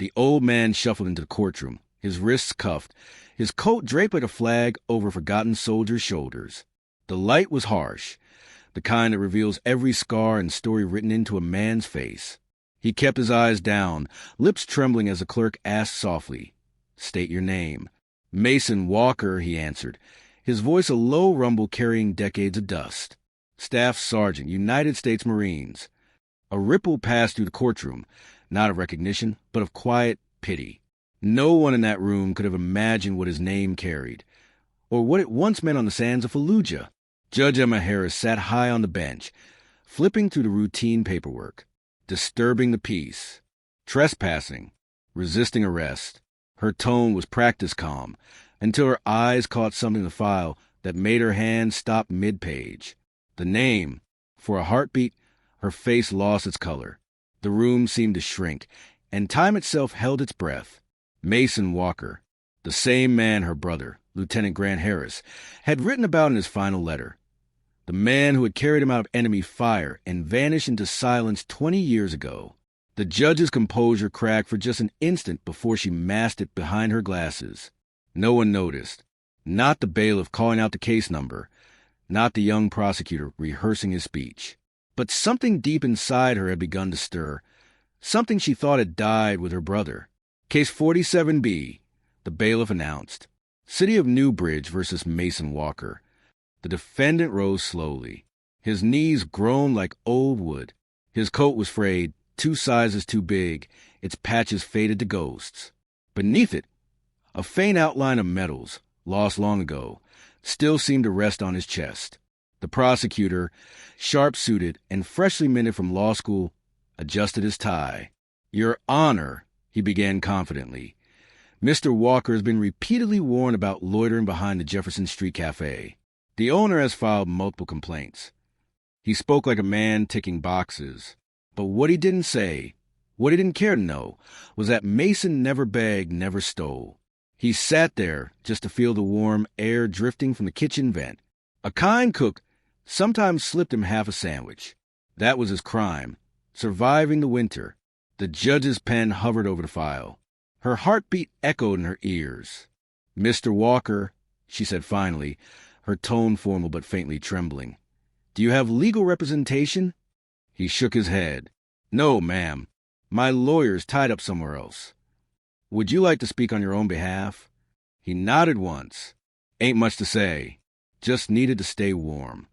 The old man shuffled into the courtroom, his wrists cuffed, his coat draped like a flag over a forgotten soldier's shoulders. The light was harsh, the kind that reveals every scar and story written into a man's face. He kept his eyes down, lips trembling as the clerk asked softly, "State your name." "Mason Walker," he answered, his voice a low rumble carrying decades of dust. "Staff Sergeant, United States Marines." A ripple passed through the courtroom, not of recognition, but of quiet pity. No one in that room could have imagined what his name carried, or what it once meant on the sands of Fallujah. Judge Emma Harris sat high on the bench, flipping through the routine paperwork. Disturbing the peace. Trespassing. Resisting arrest. Her tone was practice calm, until her eyes caught something in the file that made her hand stop mid-page. The name. For a heartbeat, her face lost its color. The room seemed to shrink, and time itself held its breath. Mason Walker, the same man her brother, Lieutenant Grant Harris, had written about in his final letter. The man who had carried him out of enemy fire and vanished into silence 20 years ago. The judge's composure cracked for just an instant before she masked it behind her glasses. No one noticed. Not the bailiff calling out the case number. Not the young prosecutor rehearsing his speech. But something deep inside her had begun to stir. Something she thought had died with her brother. Case 47B, the bailiff announced. City of Newbridge versus Mason Walker. The defendant rose slowly. His knees groaned like old wood. His coat was frayed, 2 sizes too big, its patches faded to ghosts. Beneath it, a faint outline of metals, lost long ago, still seemed to rest on his chest. The prosecutor, sharp-suited and freshly minted from law school, adjusted his tie. "Your Honor," he began confidently, "Mr. Walker has been repeatedly warned about loitering behind the Jefferson Street Cafe. The owner has filed multiple complaints." He spoke like a man ticking boxes. But what he didn't say, what he didn't care to know, was that Mason never begged, never stole. He sat there just to feel the warm air drifting from the kitchen vent. A kind cook sometimes slipped him half a sandwich. That was his crime, surviving the winter. The judge's pen hovered over the file. Her heartbeat echoed in her ears. "Mr. Walker," she said finally, her tone formal but faintly trembling, "do you have legal representation?" He shook his head. "No, ma'am. My lawyer's tied up somewhere else." "Would you like to speak on your own behalf?" He nodded once. "Ain't much to say. Just needed to stay warm."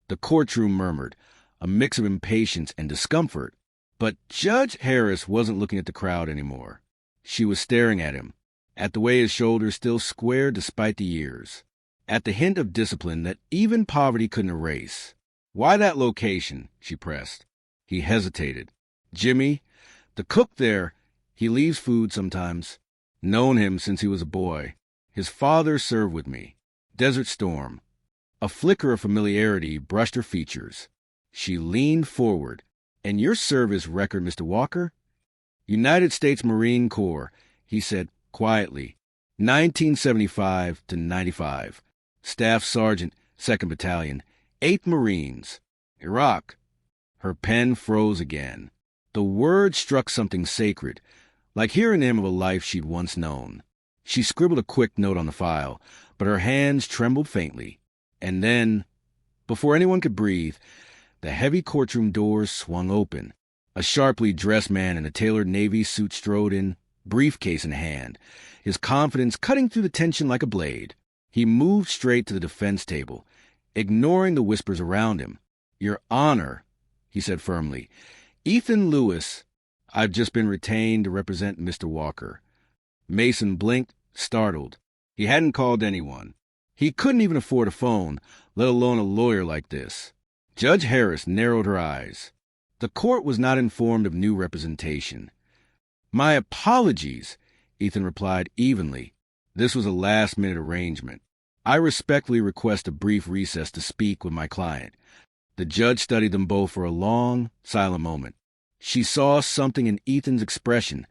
The courtroom murmured, a mix of impatience and discomfort. But Judge Harris wasn't looking at the crowd anymore. She was staring at him, at the way his shoulders still squared despite the years, at the hint of discipline that even poverty couldn't erase. "Why that location?" she pressed. He hesitated. "Jimmy, the cook there, he leaves food sometimes. Known him since he was a boy. His father served with me. Desert Storm." A flicker of familiarity brushed her features. She leaned forward. "And your service record, Mr. Walker?" "United States Marine Corps," he said quietly. 1975 to 95. Staff Sergeant, 2nd Battalion, 8th Marines. Iraq. Her pen froze again. The word struck something sacred, like hearing the name of a life she'd once known. She scribbled a quick note on the file, but her hands trembled faintly. And then, before anyone could breathe, the heavy courtroom doors swung open. A sharply dressed man in a tailored navy suit strode in, briefcase in hand, his confidence cutting through the tension like a blade. He moved straight to the defense table, ignoring the whispers around him. "Your Honor," he said firmly, "Ethan Lewis, I've just been retained to represent Mr. Walker." Mason blinked, startled. He hadn't called anyone. He couldn't even afford a phone, let alone a lawyer like this. Judge Harris narrowed her eyes. The court was not informed of new representation. "My apologies," Ethan replied evenly. "This was a last-minute arrangement. I respectfully request a brief recess to speak with my client." The judge studied them both for a long, silent moment. She saw something in Ethan's expression,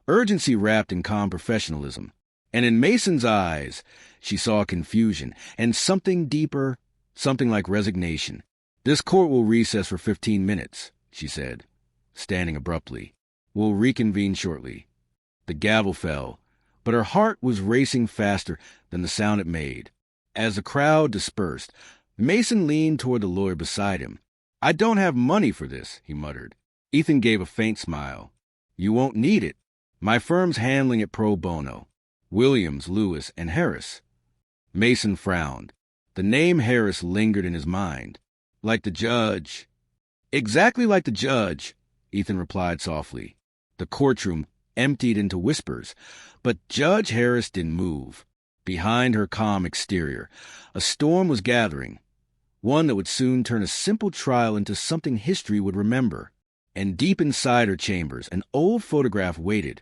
urgency wrapped in calm professionalism. And in Mason's eyes, she saw confusion and something deeper, something like resignation. "This court will recess for 15 minutes, she said, standing abruptly. "We'll reconvene shortly." The gavel fell, but her heart was racing faster than the sound it made. As the crowd dispersed, Mason leaned toward the lawyer beside him. "I don't have money for this," he muttered. Ethan gave a faint smile. "You won't need it. My firm's handling it pro bono. Williams, Lewis, and Harris." Mason frowned. The name Harris lingered in his mind. "Like the judge." "Exactly like the judge," Ethan replied softly. The courtroom emptied into whispers, but Judge Harris didn't move. Behind her calm exterior, a storm was gathering, one that would soon turn a simple trial into something history would remember. And deep inside her chambers, an old photograph waited,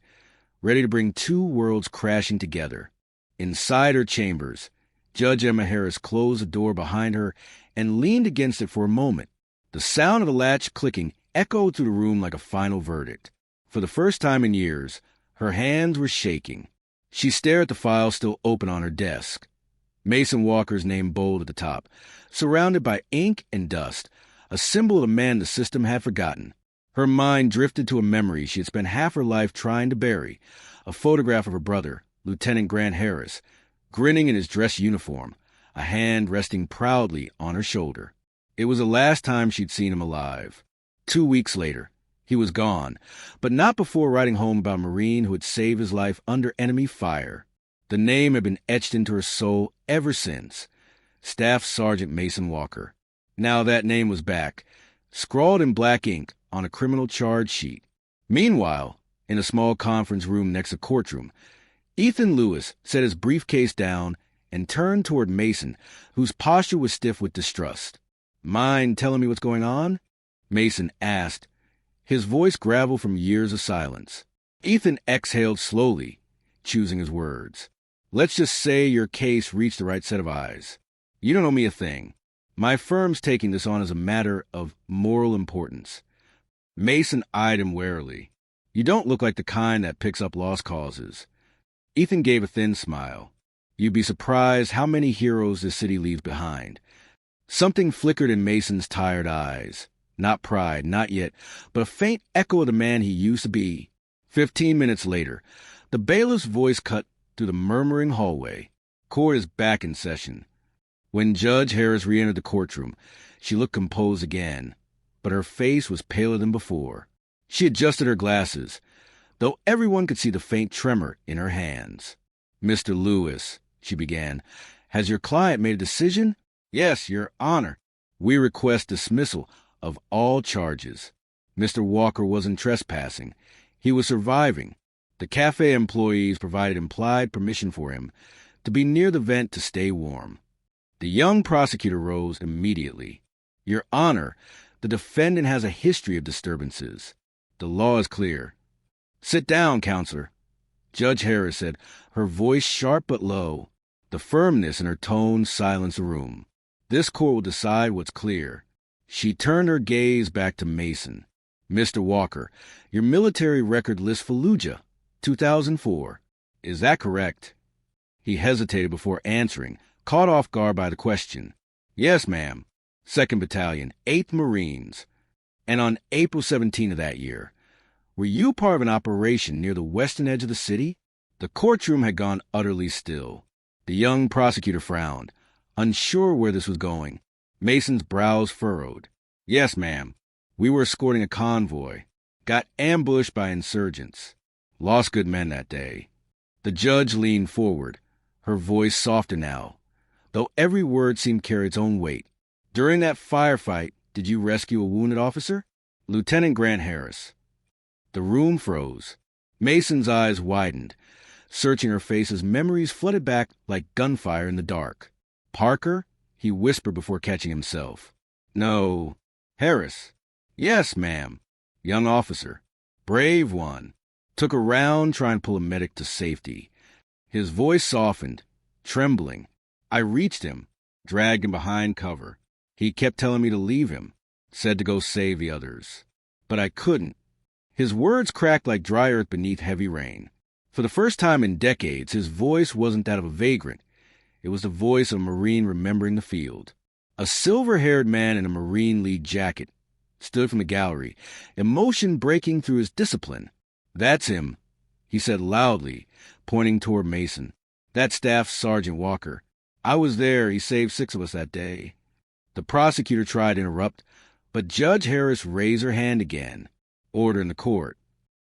ready to bring two worlds crashing together. Inside her chambers, Judge Emma Harris closed the door behind her and leaned against it for a moment. The sound of the latch clicking echoed through the room like a final verdict. For the first time in years, her hands were shaking. She stared at the file still open on her desk. Mason Walker's name bold at the top, surrounded by ink and dust, a symbol of a man the system had forgotten. Her mind drifted to a memory she had spent half her life trying to bury, a photograph of her brother, Lieutenant Grant Harris, grinning in his dress uniform, a hand resting proudly on her shoulder. It was the last time she'd seen him alive. 2 weeks later, he was gone, but not before writing home about a Marine who had saved his life under enemy fire. The name had been etched into her soul ever since. Staff Sergeant Mason Walker. Now that name was back, scrawled in black ink on a criminal charge sheet. Meanwhile, in a small conference room next to Courtroom, Ethan Lewis set his briefcase down and turned toward Mason, whose posture was stiff with distrust. "Mind telling me what's going on?" Mason asked, his voice gravel from years of silence. Ethan exhaled slowly, choosing his words. "Let's just say your case reached the right set of eyes. You don't owe me a thing. My firm's taking this on as a matter of moral importance." Mason eyed him warily. "You don't look like the kind that picks up lost causes." Ethan gave a thin smile. "You'd be surprised how many heroes this city leaves behind." Something flickered in Mason's tired eyes. Not pride, not yet, but a faint echo of the man he used to be. 15 minutes later, the bailiff's voice cut through the murmuring hallway. "Court is back in session." When Judge Harris re-entered the courtroom, she looked composed again, but her face was paler than before. She adjusted her glasses, though everyone could see the faint tremor in her hands. "Mr. Lewis," she began, "has your client made a decision?" "Yes, Your Honor. We request dismissal of all charges. Mr. Walker wasn't trespassing. He was surviving. The cafe employees provided implied permission for him to be near the vent to stay warm." The young prosecutor rose immediately. "Your Honor, the defendant has a history of disturbances. The law is clear." "Sit down, counselor," Judge Harris said, her voice sharp but low. The firmness in her tone silenced the room. "This court will decide what's clear." She turned her gaze back to Mason. "Mr. Walker, your military record lists Fallujah, 2004. Is that correct?" He hesitated before answering, caught off guard by the question. "Yes, ma'am. 2nd Battalion, 8th Marines. And on April 17 of that year, were you part of an operation near the western edge of the city?" The courtroom had gone utterly still. The young prosecutor frowned, unsure where this was going. Mason's brows furrowed. "Yes, ma'am. We were escorting a convoy. Got ambushed by insurgents. Lost good men that day." The judge leaned forward, her voice softer now, though every word seemed to carry its own weight. "During that firefight, did you rescue a wounded officer?" "Lieutenant Grant Harris." The room froze. Mason's eyes widened, searching her face as memories flooded back like gunfire in the dark. "Parker?" he whispered before catching himself. "No. Harris." "Yes, ma'am. Young officer. Brave one. Took a round trying to pull a medic to safety." His voice softened, trembling. "I reached him, dragged him behind cover. He kept telling me to leave him, said to go save the others. But I couldn't." His words cracked like dry earth beneath heavy rain. For the first time in decades, his voice wasn't that of a vagrant. It was the voice of a Marine remembering the field. A silver-haired man in a Marine League jacket stood from the gallery, emotion breaking through his discipline. "That's him," he said loudly, pointing toward Mason. "That's Staff Sergeant Walker. I was there. He saved 6 of us that day." The prosecutor tried to interrupt, but Judge Harris raised her hand again. "Order in the court."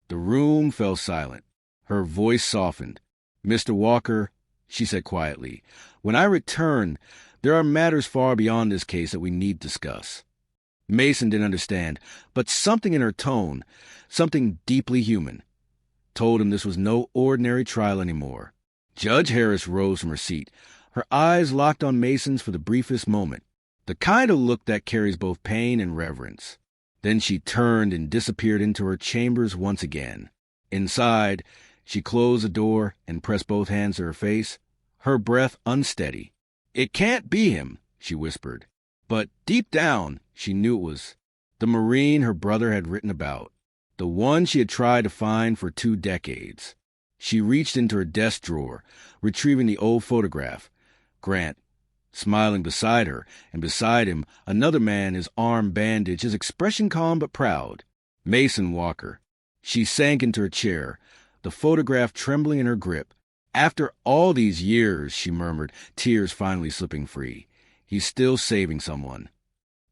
The room fell silent. Her voice softened. "Mr. Walker," she said quietly, "when I return, there are matters far beyond this case that we need to discuss." Mason didn't understand, but something in her tone, something deeply human, told him this was no ordinary trial anymore. Judge Harris rose from her seat, her eyes locked on Mason's for the briefest moment, the kind of look that carries both pain and reverence. Then she turned and disappeared into her chambers once again. Inside, she closed the door and pressed both hands to her face, her breath unsteady. "It can't be him," she whispered. But deep down, she knew it was the Marine her brother had written about, the one she had tried to find for 2 decades. She reached into her desk drawer, retrieving the old photograph. Grant, smiling beside her, and beside him, another man, his arm bandaged, his expression calm but proud. Mason Walker. She sank into her chair, the photograph trembling in her grip. "After all these years," she murmured, tears finally slipping free, "he's still saving someone."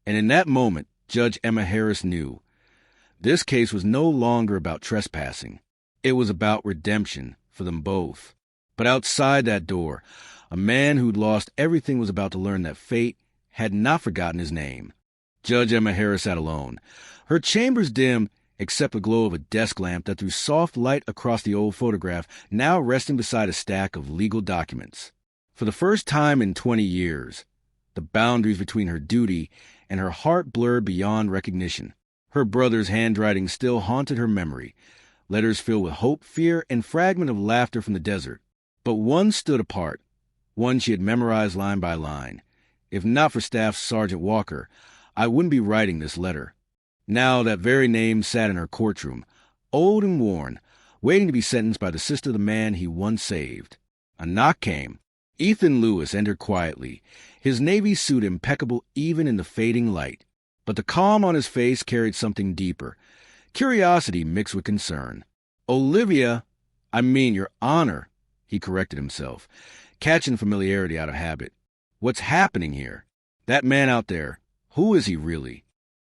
And in that moment, Judge Emma Harris knew. This case was no longer about trespassing. It was about redemption for them both. But outside that door, a man who'd lost everything was about to learn that fate had not forgotten his name. Judge Emma Harris sat alone, her chambers dim except the glow of a desk lamp that threw soft light across the old photograph, now resting beside a stack of legal documents. For the first time in 20 years, the boundaries between her duty and her heart blurred beyond recognition. Her brother's handwriting still haunted her memory, letters filled with hope, fear, and fragment of laughter from the desert. But one stood apart, one she had memorized line by line. "If not for Staff Sergeant Walker, I wouldn't be writing this letter." Now that very name sat in her courtroom, old and worn, waiting to be sentenced by the sister of the man he once saved. A knock came. Ethan Lewis entered quietly, his Navy suit impeccable even in the fading light. But the calm on his face carried something deeper, curiosity mixed with concern. "Olivia, I mean, Your Honor," he corrected himself, catching familiarity out of habit. "What's happening here? That man out there, who is he really?"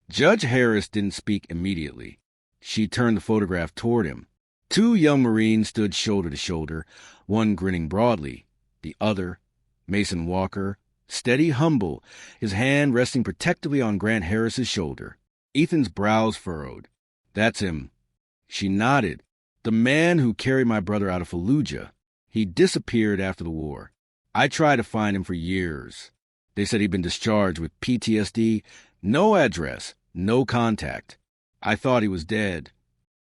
Judge Harris didn't speak immediately. She turned the photograph toward him. 2 young Marines stood shoulder to shoulder, one grinning broadly, the other, Mason Walker, steady, humble, his hand resting protectively on Grant Harris's shoulder. Ethan's brows furrowed. "That's him." She nodded. "The man who carried my brother out of Fallujah. He disappeared after the war. I tried to find him for years. They said he'd been discharged with PTSD, no address, no contact. I thought he was dead."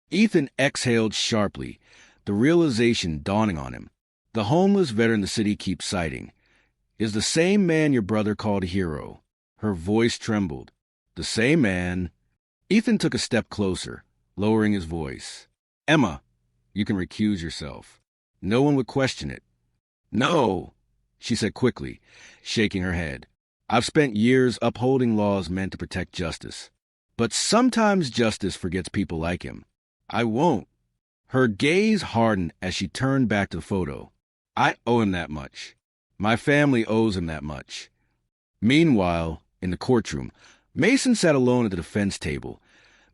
Ethan exhaled sharply, the realization dawning on him. The homeless veteran the city keeps citing is the same man your brother called a hero. Her voice trembled. "The same man." Ethan took a step closer, lowering his voice. "Emma, you can recuse yourself. No one would question it." "No," she said quickly, shaking her head. "I've spent years upholding laws meant to protect justice. But sometimes justice forgets people like him. I won't." Her gaze hardened as she turned back to the photo. "I owe him that much. My family owes him that much." Meanwhile, in the courtroom, Mason sat alone at the defense table,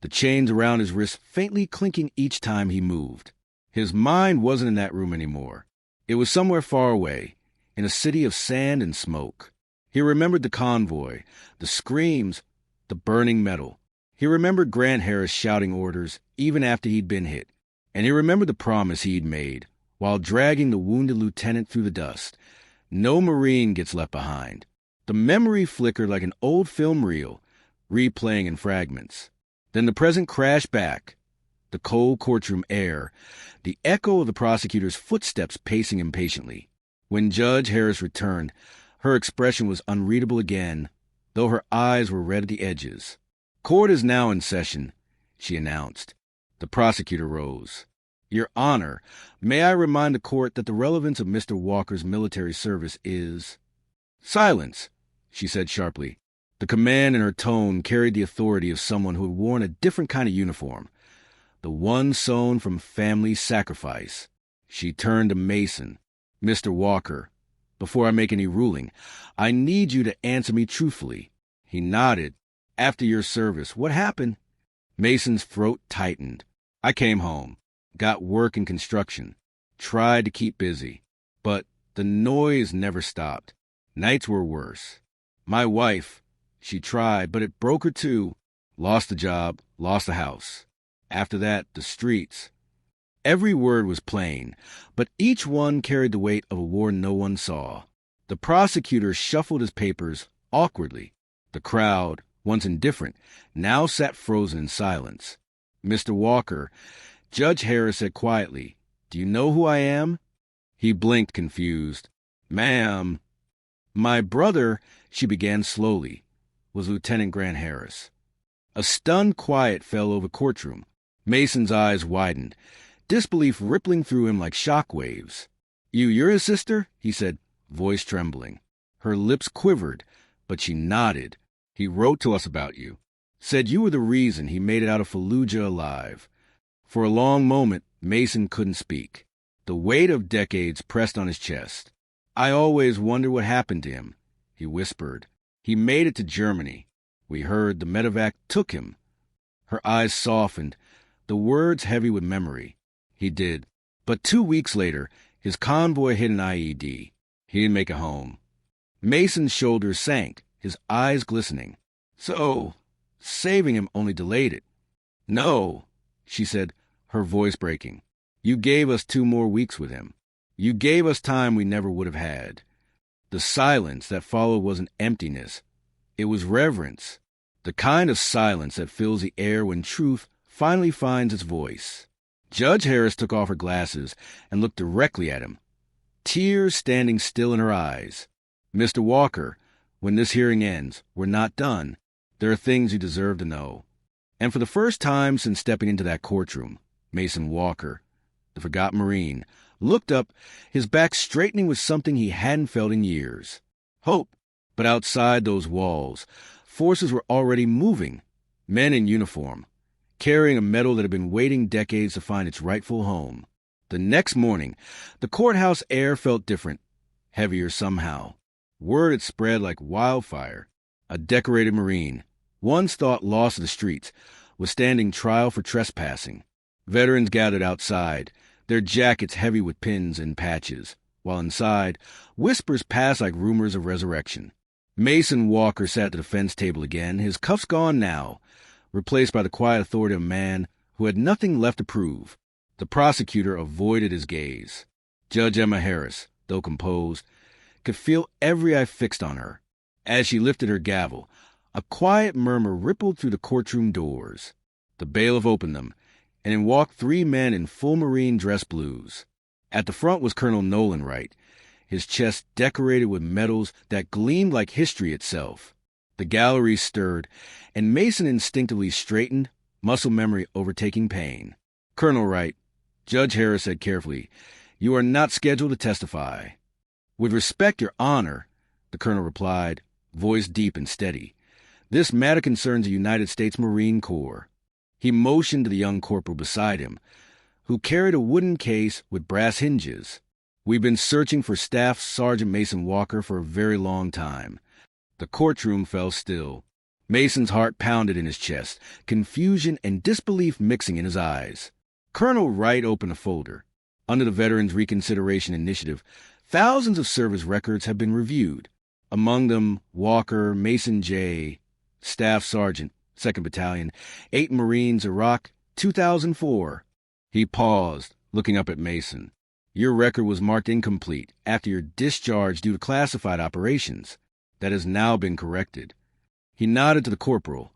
the chains around his wrists faintly clinking each time he moved. His mind wasn't in that room anymore. It was somewhere far away, in a city of sand and smoke. He remembered the convoy, the screams, the burning metal. He remembered Grant Harris shouting orders even after he'd been hit. And he remembered the promise he'd made while dragging the wounded lieutenant through the dust. No Marine gets left behind. The memory flickered like an old film reel, replaying in fragments. Then the present crashed back. The cold courtroom air, the echo of the prosecutor's footsteps pacing impatiently. When Judge Harris returned, her expression was unreadable again, though her eyes were red at the edges. "Court is now in session," she announced. The prosecutor rose. "Your Honor, may I remind the court that the relevance of Mr. Walker's military service is—" "Silence," she said sharply. The command in her tone carried the authority of someone who had worn a different kind of uniform. the one sown from family sacrifice. She turned to Mason. "Mr. Walker, before I make any ruling, I need you to answer me truthfully." He nodded. "After your service, what happened?" Mason's throat tightened. "I came home, got work in construction, tried to keep busy, but the noise never stopped. Nights were worse. My wife, she tried, but it broke her too. Lost the job, lost the house. After that, the streets." Every word was plain, but each one carried the weight of a war no one saw. The prosecutor shuffled his papers awkwardly. The crowd, once indifferent, now sat frozen in silence. "Mr. Walker," Judge Harris said quietly, "do you know who I am?" He blinked, confused. "Ma'am." "My brother," she began slowly, "was Lieutenant Grant Harris." A stunned quiet fell over Courtroom. Mason's eyes widened, disbelief rippling through him like shock waves. You're his sister?" he said, voice trembling. Her lips quivered, but she nodded. "He wrote to us about you. Said you were the reason he made it out of Fallujah alive." For a long moment, Mason couldn't speak. The weight of decades pressed on his chest. "I always wondered what happened to him," he whispered. "He made it to Germany. We heard the medevac took him." Her eyes softened, the words heavy with memory. "He did. But 2 weeks later, his convoy hit an IED. He didn't make it home." Mason's shoulders sank, his eyes glistening. "So, saving him only delayed it." "No," she said, her voice breaking. "You gave us 2 more weeks with him. You gave us time we never would have had." The silence that followed wasn't emptiness. It was reverence, the kind of silence that fills the air when truth finally finds its voice. Judge Harris took off her glasses and looked directly at him, tears standing still in her eyes. "Mr. Walker, when this hearing ends, we're not done. There are things you deserve to know." And for the first time since stepping into that courtroom, Mason Walker, the forgotten Marine, looked up, his back straightening with something he hadn't felt in years. Hope. But outside those walls, forces were already moving, men in uniform, carrying a medal that had been waiting decades to find its rightful home. The next morning, the courthouse air felt different, heavier somehow. Word had spread like wildfire. A decorated Marine, once thought lost to the streets, was standing trial for trespassing. Veterans gathered outside, their jackets heavy with pins and patches, while inside, whispers passed like rumors of resurrection. Mason Walker sat at the defense table again, his cuffs gone now, replaced by the quiet authority of a man who had nothing left to prove. The prosecutor avoided his gaze. Judge Emma Harris, though composed, could feel every eye fixed on her. As she lifted her gavel, a quiet murmur rippled through the courtroom doors. The bailiff opened them, and in walked 3 men in full Marine dress blues. At the front was Colonel Nolan Wright, his chest decorated with medals that gleamed like history itself. The gallery stirred, and Mason instinctively straightened, muscle memory overtaking pain. "Colonel Wright," Judge Harris said carefully, "you are not scheduled to testify." "With respect, Your Honor," the colonel replied, voice deep and steady, "this matter concerns the United States Marine Corps." He motioned to the young corporal beside him, who carried a wooden case with brass hinges. "We've been searching for Staff Sergeant Mason Walker for a very long time." The courtroom fell still. Mason's heart pounded in his chest, confusion and disbelief mixing in his eyes. Colonel Wright opened a folder. Under the Veterans Reconsideration Initiative, thousands of service records have been reviewed. Among them, Walker, Mason J., Staff Sergeant, 2nd Battalion, 8 Marines, Iraq, 2004. He paused, looking up at Mason. "Your record was marked incomplete after your discharge due to classified operations. That has now been corrected." He nodded to the corporal,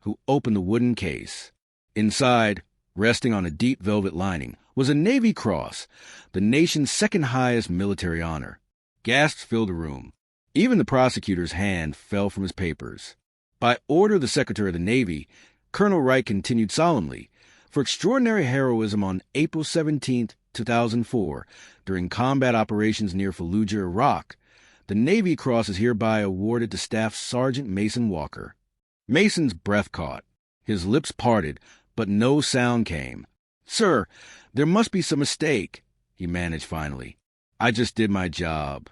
who opened the wooden case. Inside, resting on a deep velvet lining, was a Navy Cross, the nation's second highest military honor. Gasps filled the room. Even the prosecutor's hand fell from his papers. By order of the Secretary of the Navy, Colonel Wright continued solemnly, "For extraordinary heroism on April 17, 2004, during combat operations near Fallujah, Iraq, the Navy Cross is hereby awarded to Staff Sergeant Mason Walker." Mason's breath caught. His lips parted, but no sound came. Sir, there must be some mistake, he managed finally. I just did my job.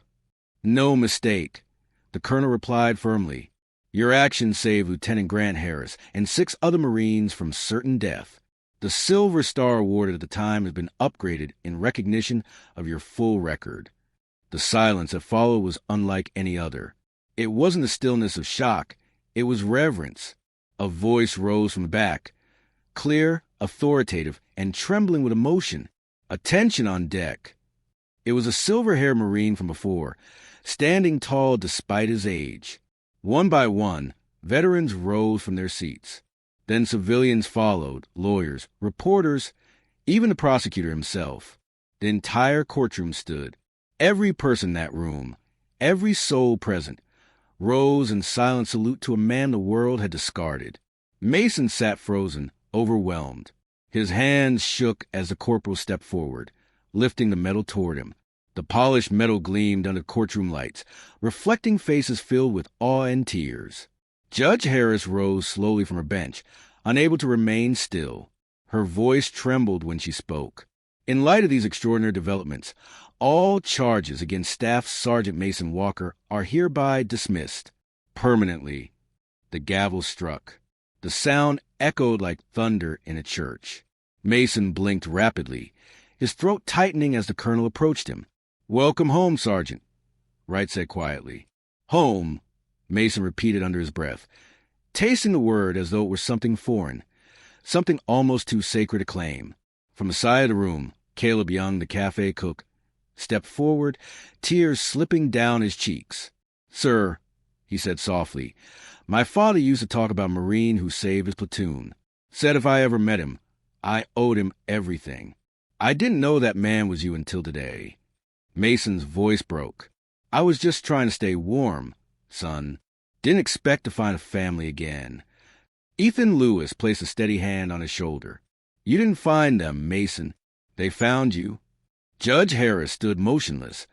No mistake, the colonel replied firmly. Your actions saved Lieutenant Grant Harris and 6 other Marines from certain death. The Silver Star awarded at the time has been upgraded in recognition of your full record. The silence that followed was unlike any other. It wasn't the stillness of shock. It was reverence. A voice rose from the back, clear, authoritative, and trembling with emotion. Attention on deck. It was a silver-haired Marine from before, standing tall despite his age. One by one, veterans rose from their seats. Then civilians followed, lawyers, reporters, even the prosecutor himself. The entire courtroom stood. Every person in that room, every soul present, rose in silent salute to a man the world had discarded. Mason sat frozen, overwhelmed. His hands shook as the corporal stepped forward, lifting the medal toward him. The polished metal gleamed under courtroom lights, reflecting faces filled with awe and tears. Judge Harris rose slowly from her bench, unable to remain still. Her voice trembled when she spoke. In light of these extraordinary developments, all charges against Staff Sergeant Mason Walker are hereby dismissed. Permanently. The gavel struck. The sound echoed like thunder in a church. Mason blinked rapidly, his throat tightening as the colonel approached him. Welcome home, Sergeant, Wright said quietly. Home, Mason repeated under his breath, tasting the word as though it were something foreign, something almost too sacred to claim. From the side of the room, Caleb Young, the cafe cook, stepped forward, tears slipping down his cheeks. Sir, he said softly, my father used to talk about a Marine who saved his platoon. Said if I ever met him, I owed him everything. I didn't know that man was you until today. Mason's voice broke. I was just trying to stay warm, son. Didn't expect to find a family again. Ethan Lewis placed a steady hand on his shoulder. You didn't find them, Mason. They found you. Judge Harris stood motionless,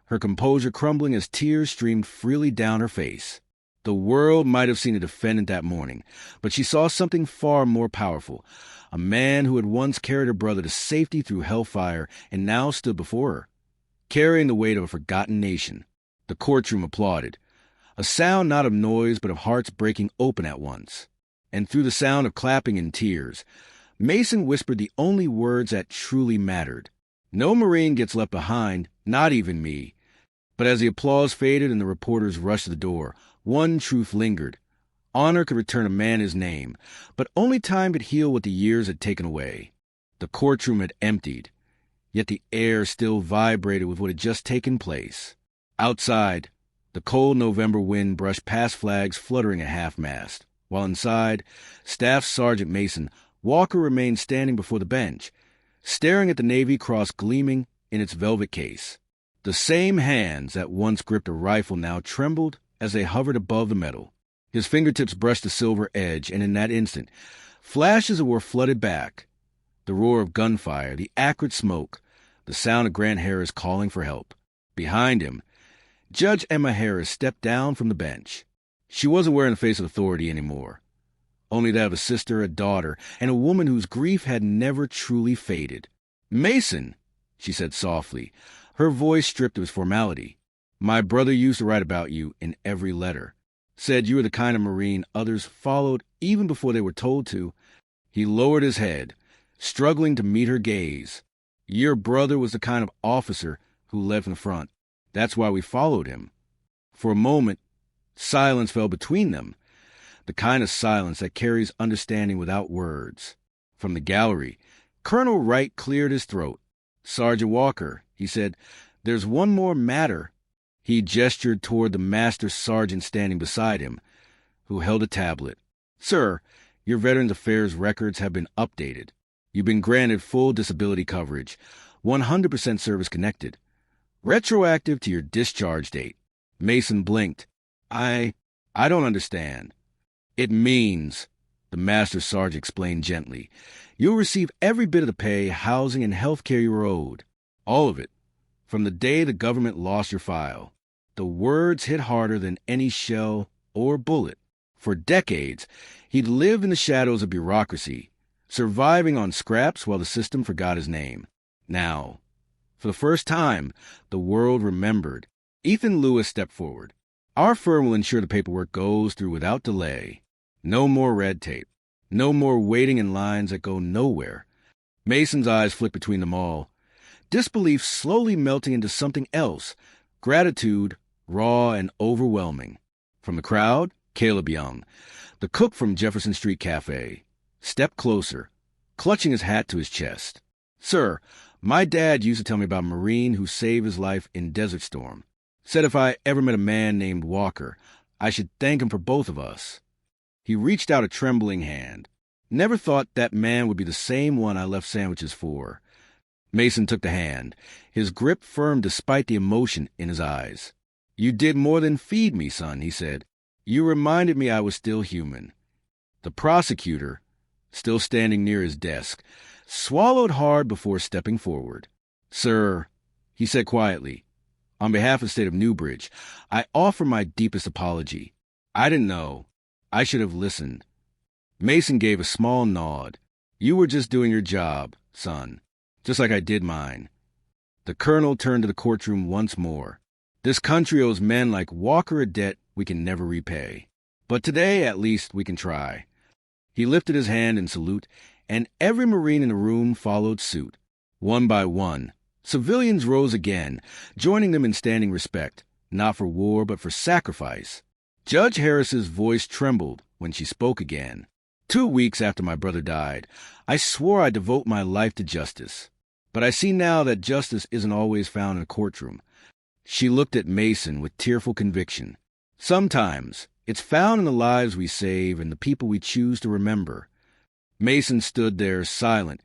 her composure crumbling as tears streamed freely down her face. The world might have seen a defendant that morning, but she saw something far more powerful, a man who had once carried her brother to safety through hellfire and now stood before her, carrying the weight of a forgotten nation. The courtroom applauded, a sound not of noise but of hearts breaking open at once. And through the sound of clapping and tears, Mason whispered the only words that truly mattered. No Marine gets left behind, not even me. But as the applause faded and the reporters rushed to the door, one truth lingered. Honor could return a man his name, but only time could heal what the years had taken away. The courtroom had emptied, yet the air still vibrated with what had just taken place. Outside, the cold November wind brushed past flags fluttering at half-mast, while inside, Staff Sergeant Mason Walker remained standing before the bench, staring at the Navy Cross gleaming in its velvet case. The same hands that once gripped a rifle now trembled as they hovered above the metal. His fingertips brushed the silver edge, and in that instant, flashes were flooded back. The roar of gunfire, the acrid smoke, the sound of Grant Harris calling for help. Behind him, Judge Emma Harris stepped down from the bench. She wasn't wearing the face of authority anymore, only that of a sister, a daughter, and a woman whose grief had never truly faded. Mason, she said softly, her voice stripped of its formality. My brother used to write about you in every letter. Said you were the kind of Marine others followed even before they were told to. He lowered his head, struggling to meet her gaze. Your brother was the kind of officer who led from the front. That's why we followed him. For a moment, silence fell between them, the kind of silence that carries understanding without words. From the gallery, Colonel Wright cleared his throat. Sergeant Walker, he said, there's one more matter. He gestured toward the master sergeant standing beside him, who held a tablet. Sir, your Veterans Affairs records have been updated. You've been granted full disability coverage, 100% service-connected, retroactive to your discharge date. Mason blinked. I don't understand. It means, the master sergeant explained gently, you'll receive every bit of the pay, housing, and health care you were owed. All of it. From the day the government lost your file. The words hit harder than any shell or bullet. For decades, he'd lived in the shadows of bureaucracy, surviving on scraps while the system forgot his name. Now, for the first time, the world remembered. Ethan Lewis stepped forward. Our firm will ensure the paperwork goes through without delay. No more red tape. No more waiting in lines that go nowhere. Mason's eyes flicked between them all. Disbelief slowly melting into something else. Gratitude, raw and overwhelming. From the crowd, Caleb Young, the cook from Jefferson Street Cafe, stepped closer, clutching his hat to his chest. "Sir, my dad used to tell me about a Marine who saved his life in Desert Storm. Said if I ever met a man named Walker, I should thank him for both of us." He reached out a trembling hand. "Never thought that man would be the same one I left sandwiches for." Mason took the hand, his grip firm despite the emotion in his eyes. "You did more than feed me, son," he said. "You reminded me I was still human." The prosecutor, still standing near his desk, swallowed hard before stepping forward. "Sir," he said quietly, "on behalf of the state of Newbridge, I offer my deepest apology. I didn't know. I should have listened." Mason gave a small nod. "You were just doing your job, son, just like I did mine." The colonel turned to the courtroom once more. "This country owes men like Walker a debt we can never repay. But today, at least, we can try." He lifted his hand in salute, and every Marine in the room followed suit. One by one, civilians rose again, joining them in standing respect, not for war but for sacrifice. Judge Harris's voice trembled when she spoke again. "2 weeks after my brother died, I swore I'd devote my life to justice. But I see now that justice isn't always found in a courtroom." She looked at Mason with tearful conviction. "Sometimes it's found in the lives we save and the people we choose to remember." Mason stood there silent,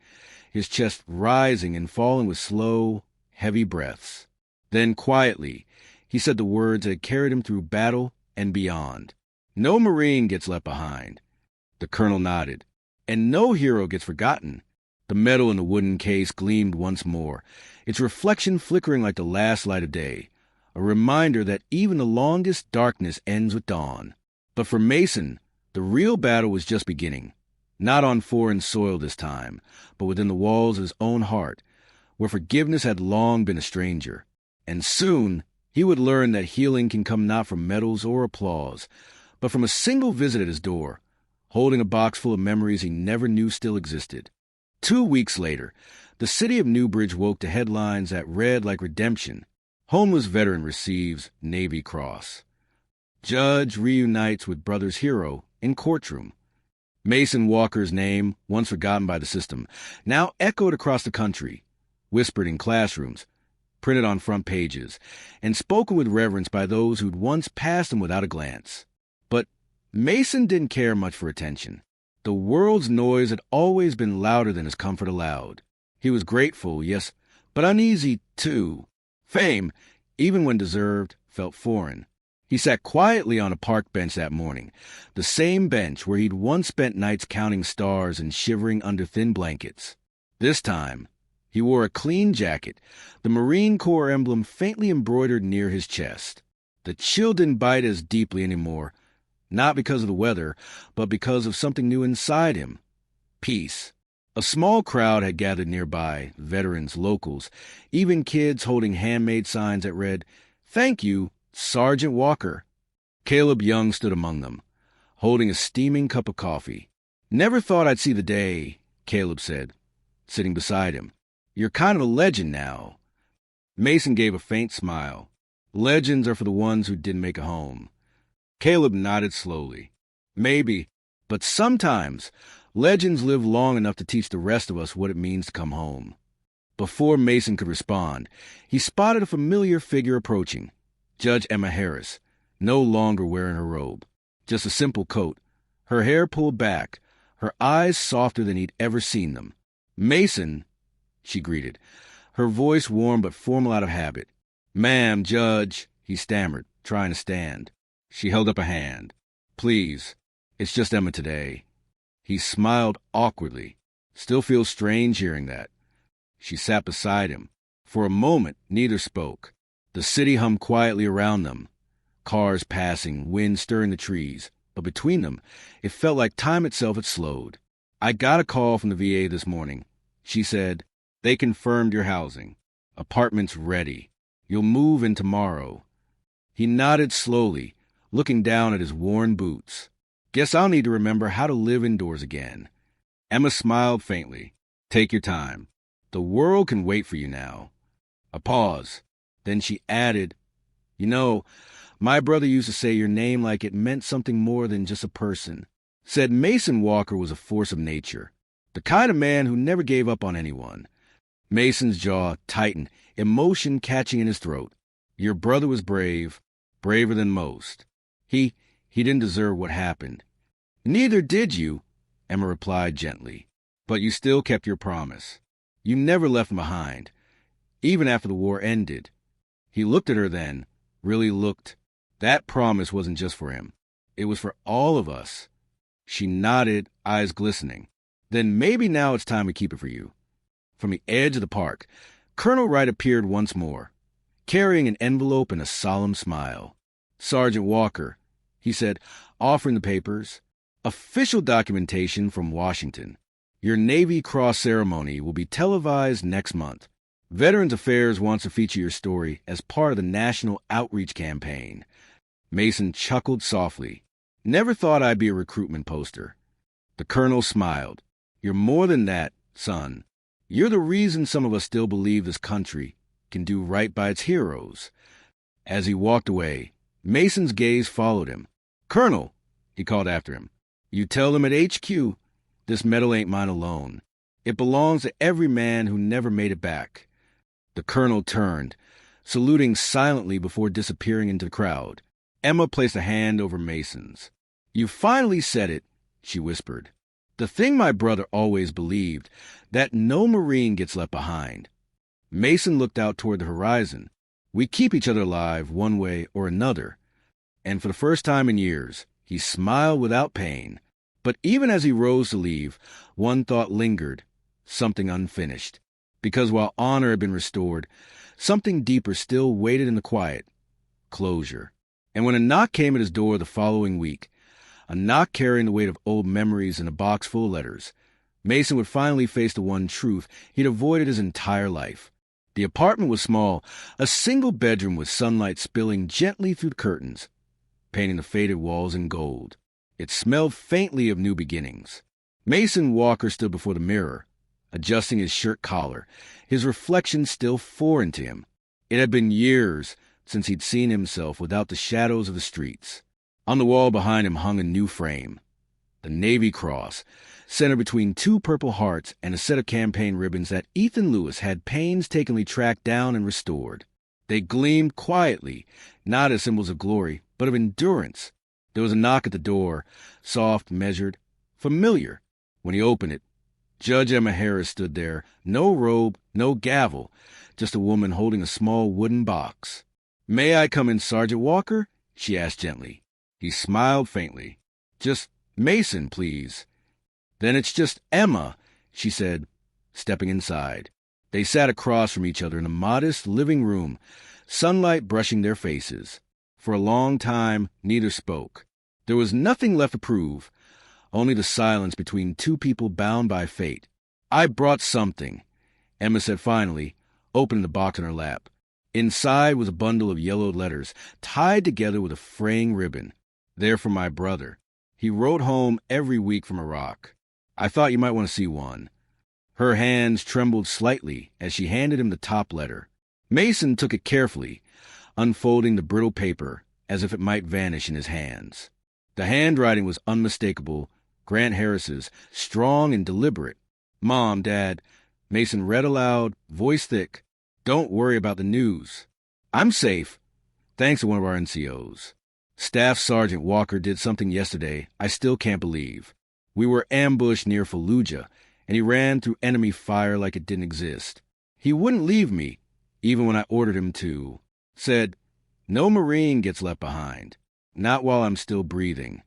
his chest rising and falling with slow, heavy breaths. Then quietly, he said the words that had carried him through battle and beyond. "No Marine gets left behind." The colonel nodded. "And no hero gets forgotten." The metal in the wooden case gleamed once more, its reflection flickering like the last light of day, a reminder that even the longest darkness ends with dawn. But for Mason, the real battle was just beginning. Not on foreign soil this time, but within the walls of his own heart, where forgiveness had long been a stranger. And soon he would learn that healing can come not from medals or applause, but from a single visit at his door, holding a box full of memories he never knew still existed. 2 weeks later, the city of Newbridge woke to headlines that read like redemption. Homeless veteran receives Navy Cross. Judge reunites with brother's hero in courtroom. Mason Walker's name, once forgotten by the system, now echoed across the country, whispered in classrooms, printed on front pages, and spoken with reverence by those who'd once passed him without a glance. But Mason didn't care much for attention. The world's noise had always been louder than his comfort allowed. He was grateful, yes, but uneasy, too. Fame, even when deserved, felt foreign. He sat quietly on a park bench that morning, the same bench where he'd once spent nights counting stars and shivering under thin blankets. This time, he wore a clean jacket, the Marine Corps emblem faintly embroidered near his chest. The chill didn't bite as deeply anymore, not because of the weather, but because of something new inside him. Peace. A small crowd had gathered nearby, veterans, locals, even kids holding handmade signs that read, "Thank you, Sergeant Walker." Caleb Young stood among them, holding a steaming cup of coffee. "Never thought I'd see the day," Caleb said, sitting beside him. "You're kind of a legend now." Mason gave a faint smile. "Legends are for the ones who didn't make a home." Caleb nodded slowly. "Maybe, but sometimes legends live long enough to teach the rest of us what it means to come home." Before Mason could respond, he spotted a familiar figure approaching. Judge Emma Harris, no longer wearing her robe, just a simple coat, her hair pulled back, her eyes softer than he'd ever seen them. "Mason," she greeted, her voice warm but formal out of habit. "Ma'am, Judge," he stammered, trying to stand. She held up a hand. "Please, it's just Emma today." He smiled awkwardly. Still feels strange hearing that. She sat beside him. For a moment, neither spoke. The city hummed quietly around them. Cars passing, wind stirring the trees. But between them, it felt like time itself had slowed. I got a call from the VA this morning. She said, they confirmed your housing. Apartment's ready. You'll move in tomorrow. He nodded slowly, looking down at his worn boots. Guess I'll need to remember how to live indoors again. Emma smiled faintly. Take your time. The world can wait for you now. A pause. Then she added, You know, my brother used to say your name like it meant something more than just a person. Said Mason Walker was a force of nature. The kind of man who never gave up on anyone. Mason's jaw tightened, emotion catching in his throat. Your brother was brave, braver than most. He didn't deserve what happened. Neither did you, Emma replied gently. But you still kept your promise. You never left him behind, even after the war ended. He looked at her then, really looked. That promise wasn't just for him. It was for all of us. She nodded, eyes glistening. Then maybe now it's time to keep it for you. From the edge of the park, Colonel Wright appeared once more, carrying an envelope and a solemn smile. Sergeant Walker, he said, offering the papers. Official documentation from Washington. Your Navy Cross ceremony will be televised next month. Veterans Affairs wants to feature your story as part of the National Outreach Campaign. Mason chuckled softly. Never thought I'd be a recruitment poster. The colonel smiled. You're more than that, son. You're the reason some of us still believe this country can do right by its heroes. As he walked away, Mason's gaze followed him. Colonel, he called after him, you tell them at HQ, this medal ain't mine alone. It belongs to every man who never made it back. The colonel turned, saluting silently before disappearing into the crowd. Emma placed a hand over Mason's. You finally said it, she whispered. The thing my brother always believed, that no Marine gets left behind. Mason looked out toward the horizon. We keep each other alive one way or another. And for the first time in years, he smiled without pain. But even as he rose to leave, one thought lingered, something unfinished. Because while honor had been restored, something deeper still waited in the quiet. Closure. And when a knock came at his door the following week, a knock carrying the weight of old memories in a box full of letters, Mason would finally face the one truth he'd avoided his entire life. The apartment was small, a single bedroom with sunlight spilling gently through the curtains, painting the faded walls in gold. It smelled faintly of new beginnings. Mason Walker stood before the mirror, adjusting his shirt collar, his reflection still foreign to him. It had been years since he'd seen himself without the shadows of the streets. On the wall behind him hung a new frame, the Navy Cross, centered between two Purple Hearts and a set of campaign ribbons that Ethan Lewis had painstakingly tracked down and restored. They gleamed quietly, not as symbols of glory, but of endurance. There was a knock at the door, soft, measured, familiar. When he opened it, Judge Emma Harris stood there, no robe, no gavel, just a woman holding a small wooden box. May I come in, Sergeant Walker? She asked gently. He smiled faintly. Just Mason, please. Then it's just Emma, she said, stepping inside. They sat across from each other in a modest living room, sunlight brushing their faces. For a long time, neither spoke. There was nothing left to prove, only the silence between two people bound by fate. I brought something, Emma said finally, opening the box in her lap. Inside was a bundle of yellowed letters, tied together with a fraying ribbon. They're for my brother. He wrote home every week from Iraq. I thought you might want to see one. Her hands trembled slightly as she handed him the top letter. Mason took it carefully, unfolding the brittle paper as if it might vanish in his hands. The handwriting was unmistakable, Grant Harris's, strong and deliberate. Mom, Dad, Mason read aloud, voice thick. Don't worry about the news. I'm safe, thanks to one of our NCOs. Staff Sergeant Walker did something yesterday I still can't believe. We were ambushed near Fallujah, and he ran through enemy fire like it didn't exist. He wouldn't leave me, even when I ordered him to. Said, no Marine gets left behind. Not while I'm still breathing.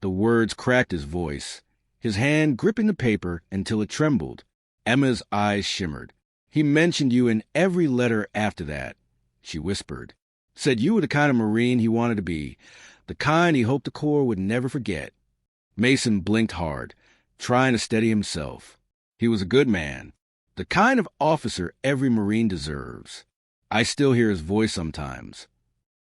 The words cracked his voice, his hand gripping the paper until it trembled. Emma's eyes shimmered. He mentioned you in every letter after that, she whispered. Said you were the kind of Marine he wanted to be, the kind he hoped the Corps would never forget. Mason blinked hard, trying to steady himself. He was a good man, the kind of officer every Marine deserves. I still hear his voice sometimes.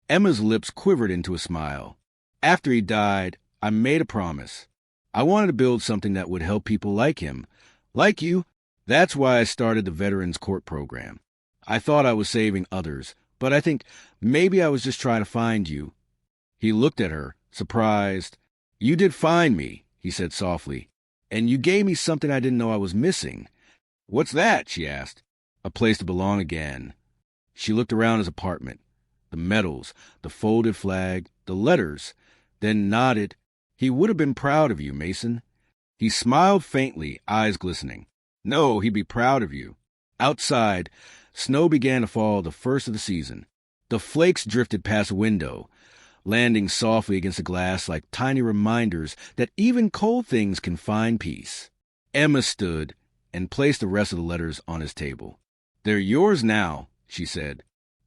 Emma's lips quivered into a smile. After he died, I made a promise. I wanted to build something that would help people like him. Like you. That's why I started the Veterans Court program. I thought I was saving others, but I think maybe I was just trying to find you. He looked at her, surprised. You did find me, he said softly, and you gave me something I didn't know I was missing. What's that? She asked. A place to belong again. She looked around his apartment. The medals, the folded flag, the letters, then nodded. He would have been proud of you, Mason. He smiled faintly, eyes glistening. No, he'd be proud of you. Outside, snow began to fall the first of the season. The flakes drifted past a window, landing softly against the glass like tiny reminders that even cold things can find peace. Emma stood and placed the rest of the letters on his table. They're yours now, she said.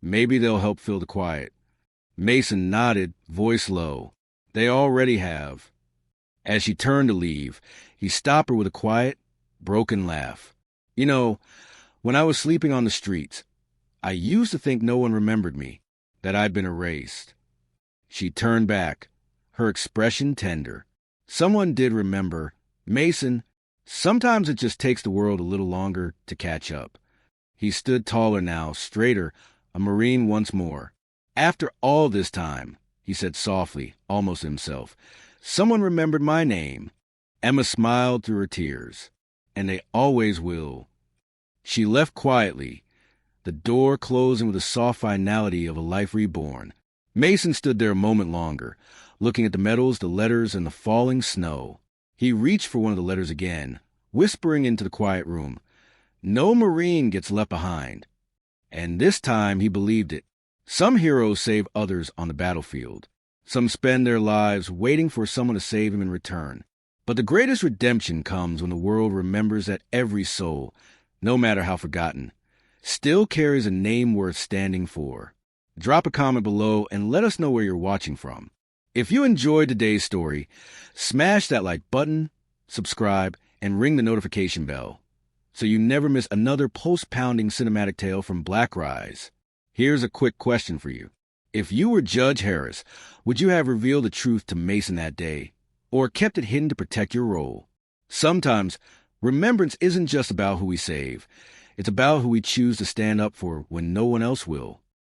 Maybe they'll help fill the quiet. Mason nodded, voice low. They already have. As she turned to leave, he stopped her with a quiet, broken laugh. You know, when I was sleeping on the streets, I used to think no one remembered me, that I'd been erased. She turned back, her expression tender. Someone did remember. Mason, sometimes it just takes the world a little longer to catch up. He stood taller now, straighter, a Marine once more. After all this time, he said softly, almost to himself, someone remembered my name. Emma smiled through her tears. And they always will. She left quietly, the door closing with the soft finality of a life reborn. Mason stood there a moment longer, looking at the medals, the letters, and the falling snow. He reached for one of the letters again, whispering into the quiet room, No Marine gets left behind. And this time he believed it. Some heroes save others on the battlefield. Some spend their lives waiting for someone to save him in return. But the greatest redemption comes when the world remembers that every soul, no matter how forgotten, still carries a name worth standing for. Drop a comment below and let us know where you're watching from. If you enjoyed today's story, smash that like button, subscribe, and ring the notification bell so you never miss another post-pounding cinematic tale from Black Rise. Here's a quick question for you. If you were Judge Harris, would you have revealed the truth to Mason that day, or kept it hidden to protect your role? Sometimes, remembrance isn't just about who we save. It's about who we choose to stand up for when no one else will.